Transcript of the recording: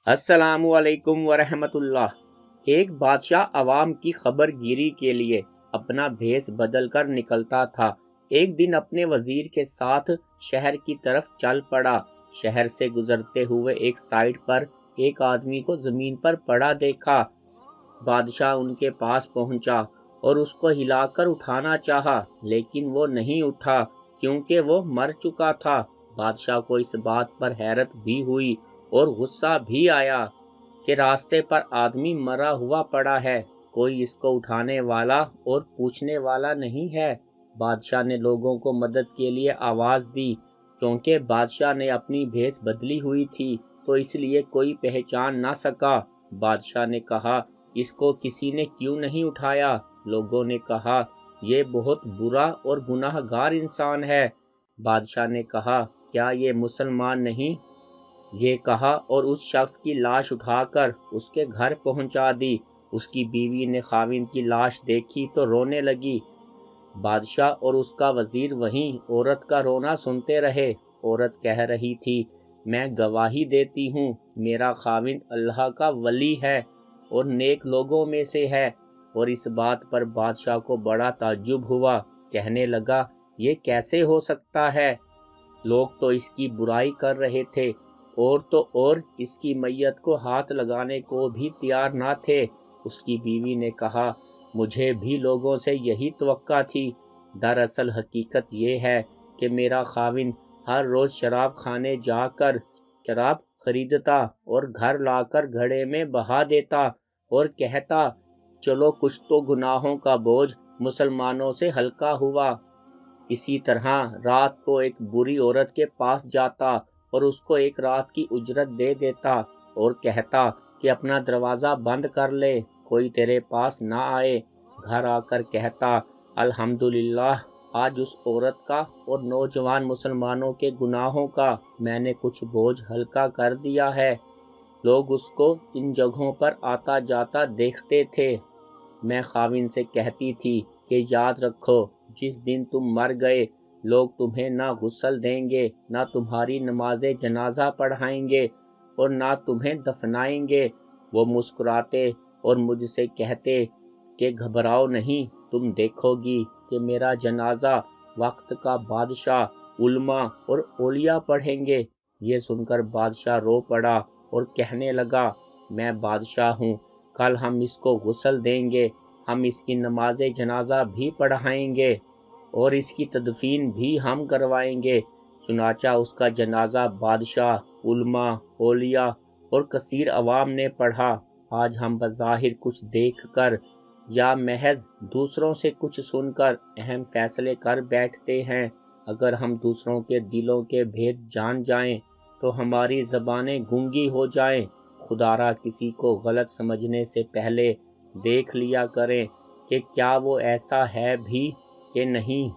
السلام علیکم ورحمۃ اللہ۔ ایک بادشاہ عوام کی خبر گیری کے لیے اپنا بھیس بدل کر نکلتا تھا۔ ایک دن اپنے وزیر کے ساتھ شہر کی طرف چل پڑا۔ شہر سے گزرتے ہوئے ایک سائٹ پر ایک آدمی کو زمین پر پڑا دیکھا۔ بادشاہ ان کے پاس پہنچا اور اس کو ہلا کر اٹھانا چاہا، لیکن وہ نہیں اٹھا کیونکہ وہ مر چکا تھا۔ بادشاہ کو اس بات پر حیرت بھی ہوئی اور غصہ بھی آیا کہ راستے پر آدمی مرا ہوا پڑا ہے، کوئی اس کو اٹھانے والا اور پوچھنے والا نہیں ہے۔ بادشاہ نے لوگوں کو مدد کے لیے آواز دی۔ کیونکہ بادشاہ نے اپنی بھیس بدلی ہوئی تھی تو اس لیے کوئی پہچان نہ سکا۔ بادشاہ نے کہا، اس کو کسی نے کیوں نہیں اٹھایا؟ لوگوں نے کہا، یہ بہت برا اور گناہ گار انسان ہے۔ بادشاہ نے کہا، کیا یہ مسلمان نہیں؟ یہ کہا اور اس شخص کی لاش اٹھا کر اس کے گھر پہنچا دی۔ اس کی بیوی نے خاوند کی لاش دیکھی تو رونے لگی۔ بادشاہ اور اس کا وزیر وہیں عورت کا رونا سنتے رہے۔ عورت کہہ رہی تھی، میں گواہی دیتی ہوں، میرا خاوند اللہ کا ولی ہے اور نیک لوگوں میں سے ہے۔ اور اس بات پر بادشاہ کو بڑا تعجب ہوا۔ کہنے لگا، یہ کیسے ہو سکتا ہے؟ لوگ تو اس کی برائی کر رہے تھے، اور تو اور اس کی میت کو ہاتھ لگانے کو بھی تیار نہ تھے۔ اس کی بیوی نے کہا، مجھے بھی لوگوں سے یہی توقع تھی۔ دراصل حقیقت یہ ہے کہ میرا خاوند ہر روز شراب خانے جا کر شراب خریدتا اور گھر لا کر گھڑے میں بہا دیتا اور کہتا، چلو کچھ تو گناہوں کا بوجھ مسلمانوں سے ہلکا ہوا۔ اسی طرح رات کو ایک بری عورت کے پاس جاتا اور اس کو ایک رات کی اجرت دے دیتا اور کہتا کہ اپنا دروازہ بند کر لے، کوئی تیرے پاس نہ آئے۔ گھر آ کر کہتا، الحمدللہ، آج اس عورت کا اور نوجوان مسلمانوں کے گناہوں کا میں نے کچھ بوجھ ہلکا کر دیا ہے۔ لوگ اس کو ان جگہوں پر آتا جاتا دیکھتے تھے۔ میں خاوند سے کہتی تھی کہ یاد رکھو، جس دن تم مر گئے، لوگ تمہیں نہ غسل دیں گے، نہ تمہاری نماز جنازہ پڑھائیں گے اور نہ تمہیں دفنائیں گے۔ وہ مسکراتے اور مجھ سے کہتے کہ گھبراؤ نہیں، تم دیکھو گی کہ میرا جنازہ وقت کا بادشاہ، علماء اور اولیاء پڑھیں گے۔ یہ سن کر بادشاہ رو پڑا اور کہنے لگا، میں بادشاہ ہوں، کل ہم اس کو غسل دیں گے، ہم اس کی نماز جنازہ بھی پڑھائیں گے اور اس کی تدفین بھی ہم کروائیں گے۔ چنانچہ اس کا جنازہ بادشاہ، علماء، اولیاء اور کثیر عوام نے پڑھا۔ آج ہم بظاہر کچھ دیکھ کر یا محض دوسروں سے کچھ سن کر اہم فیصلے کر بیٹھتے ہیں۔ اگر ہم دوسروں کے دلوں کے بھید جان جائیں تو ہماری زبانیں گونگی ہو جائیں۔ خدا را کسی کو غلط سمجھنے سے پہلے دیکھ لیا کریں کہ کیا وہ ایسا ہے بھی کہ نہیں۔